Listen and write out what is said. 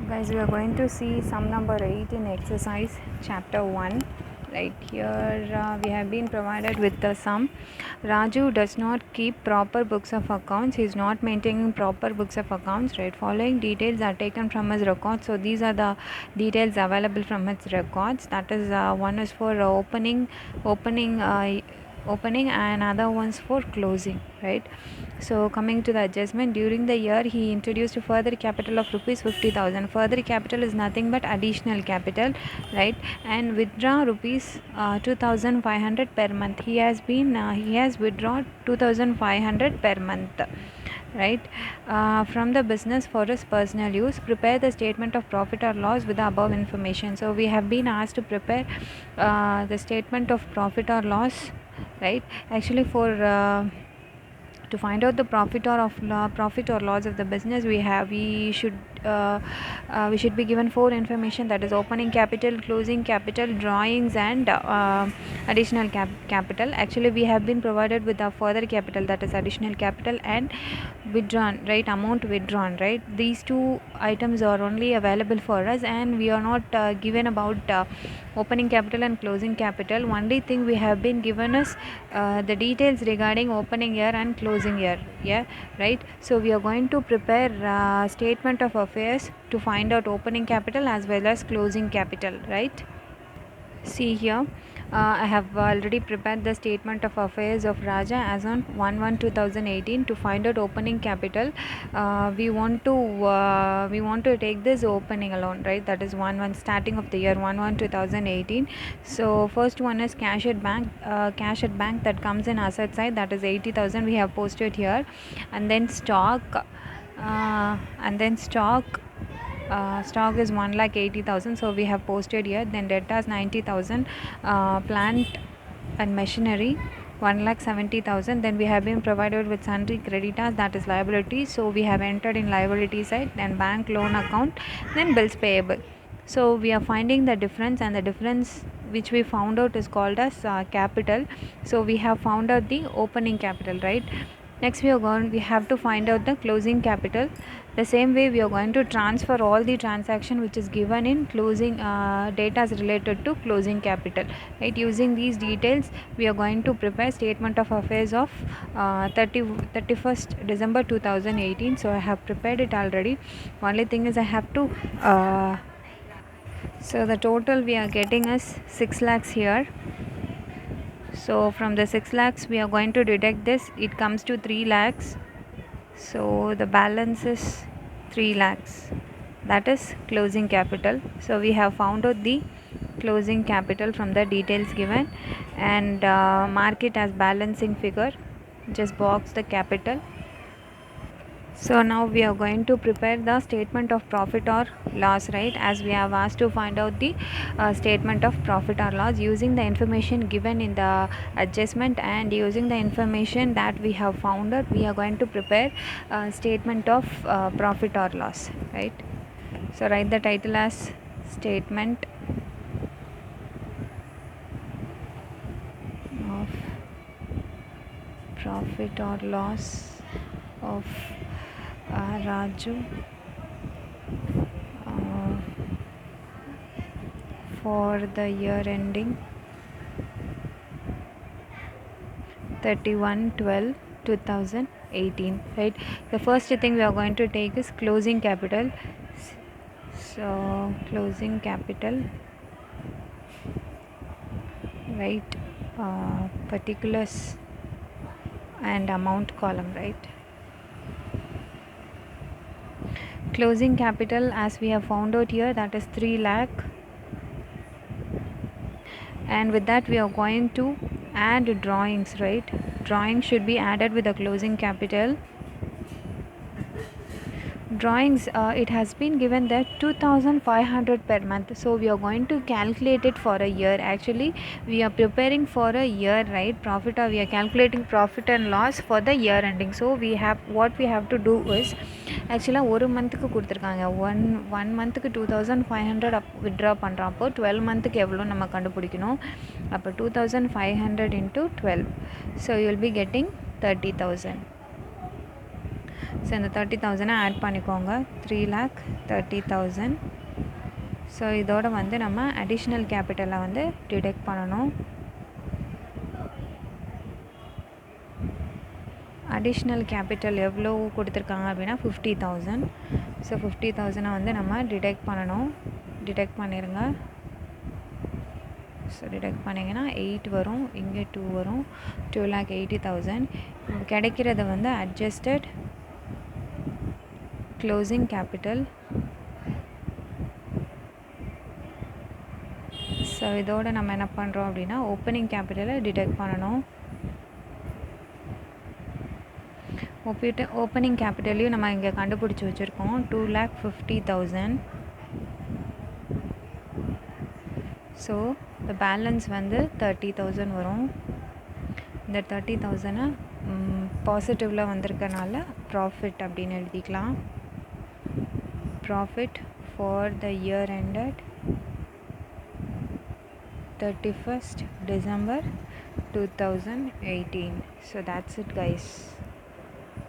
Guys, we are going to see sum number 8 in exercise chapter 1. Right here we have been provided with the sum. Raju does not keep proper books of accounts. He is not maintaining proper books of accounts. Right, following details are taken from his records. So these are the details available from his records. That is one is for opening and other ones for closing, right? So coming to the adjustment, during the year he introduced a further capital of rupees 50,000. Further capital is nothing but additional capital, right? And withdraw rupees 2,500 per month. He has withdrawn 2,500 per month, right, from the business for his personal use. Prepare the statement of profit or loss with the above information. So we have been asked to prepare the statement of profit or loss, right? Actually, for to find out the profit or loss of the business, we should be given four information, that is opening capital, closing capital, drawings, and additional capital. Actually, we have been provided with a further capital, that is additional capital, and withdrawn, right, amount withdrawn, right? These two items are only available for us, and we are not given about opening capital and closing capital. Only thing we have been given is the details regarding opening year and closing year, yeah, right? So we are going to prepare statement of affairs to find out opening capital as well as closing capital, right? See here, I have already prepared the statement of affairs of Raja as on 1/1/2018. To find out opening capital, we want to take this opening alone, right? That is 1/1 starting of the year 1/1/2018. So first one is cash at bank that comes in asset side, that is 80,000 we have posted here, and then stock. Stock is 1,80,000, so we have posted here. Then debtors 90,000, plant and machinery 1,70,000. Then we have been provided with sundry creditors, that is liability, so we have entered in liability side. Then bank loan account, then bills payable. So we are finding the difference, and the difference which we found out is called as capital. So we have found out the opening capital, right? Next we have to find out the closing capital. The same way we are going to transfer all the transaction which is given in closing data is related to closing capital, right? Using these details, we are going to prepare statement of affairs of 31st December 2018. So I have prepared it already. Only thing is I have to so the total we are getting is 6 lakhs here. So from the 6 lakhs we are going to deduct this, it comes to 3 lakhs. So the balance is 3 lakhs, that is closing capital. So we have found out the closing capital from the details given, and mark it as balancing figure, just box the capital. So now we are going to prepare the statement of profit or loss, right? As we have asked to find out the statement of profit or loss using the information given in the adjustment, and using the information that we have found out, we are going to prepare statement of profit or loss, right? So write the title as statement of profit or loss of Raju for the year ending 31/12/2018, right? The first thing we are going to take is closing capital. So closing capital, right, particulars and amount column, right? Closing capital, as we have found out here, that is 3 lakh, and with that we are going to add drawings, right? Drawings should be added with the closing capital. Drawings, it has been given that 2,500 per month, so we are going to calculate it for a year. Actually, we are preparing for a year, right? Profit, or we are calculating profit and loss for the year ending. So what we have to do is, actually ஒரு மந்த்துக்கு கொடுத்துருக்காங்க, one மந்த்துக்கு 2,500 withdraw பண்ணுறோம். அப்போ 12 மந்த்துக்கு எவ்வளோ நம்ம கண்டுபிடிக்கணும். அப்போ 2,500 into 12, so you will be getting 30,000. So இந்த 30,000 ஆட் பண்ணிக்கோங்க, 3,30,000. ஸோ இதோட வந்து நம்ம அடிஷ்னல் கேபிட்டலை வந்து டிடெக்ட் பண்ணணும். அடிஷ்னல் கேபிட்டல் எவ்வளோ கொடுத்துருக்காங்க அப்படின்னா 50,000. ஸோ 50,000 வந்து நம்ம டிடெக்ட் பண்ணணும். டிடெக்ட் பண்ணிடுங்க. ஸோ டிடெக்ட் பண்ணிங்கன்னா 8 வரும், இங்கே 2 வரும், 2,80,000. கிடைக்கிறது வந்து அட்ஜஸ்டட் க்ளோசிங் கேபிட்டல். ஸோ இதோட நம்ம என்ன பண்ணுறோம் அப்படின்னா ஓப்பனிங் கேபிட்டலை டிடெக்ட் பண்ணணும். ஓப்பனிங் கேபிட்டலையும் நம்ம இங்கே கண்டுபிடிச்சி வச்சுருக்கோம், 2,50,000. ஸோ இந்த பேலன்ஸ் வந்து 30,000 வரும். இந்த 30,000 பாசிட்டிவில் வந்திருக்கனால ப்ராஃபிட் அப்படின்னு எழுதிக்கலாம். Profit for the year ended 31st December 2018. So that's it guys.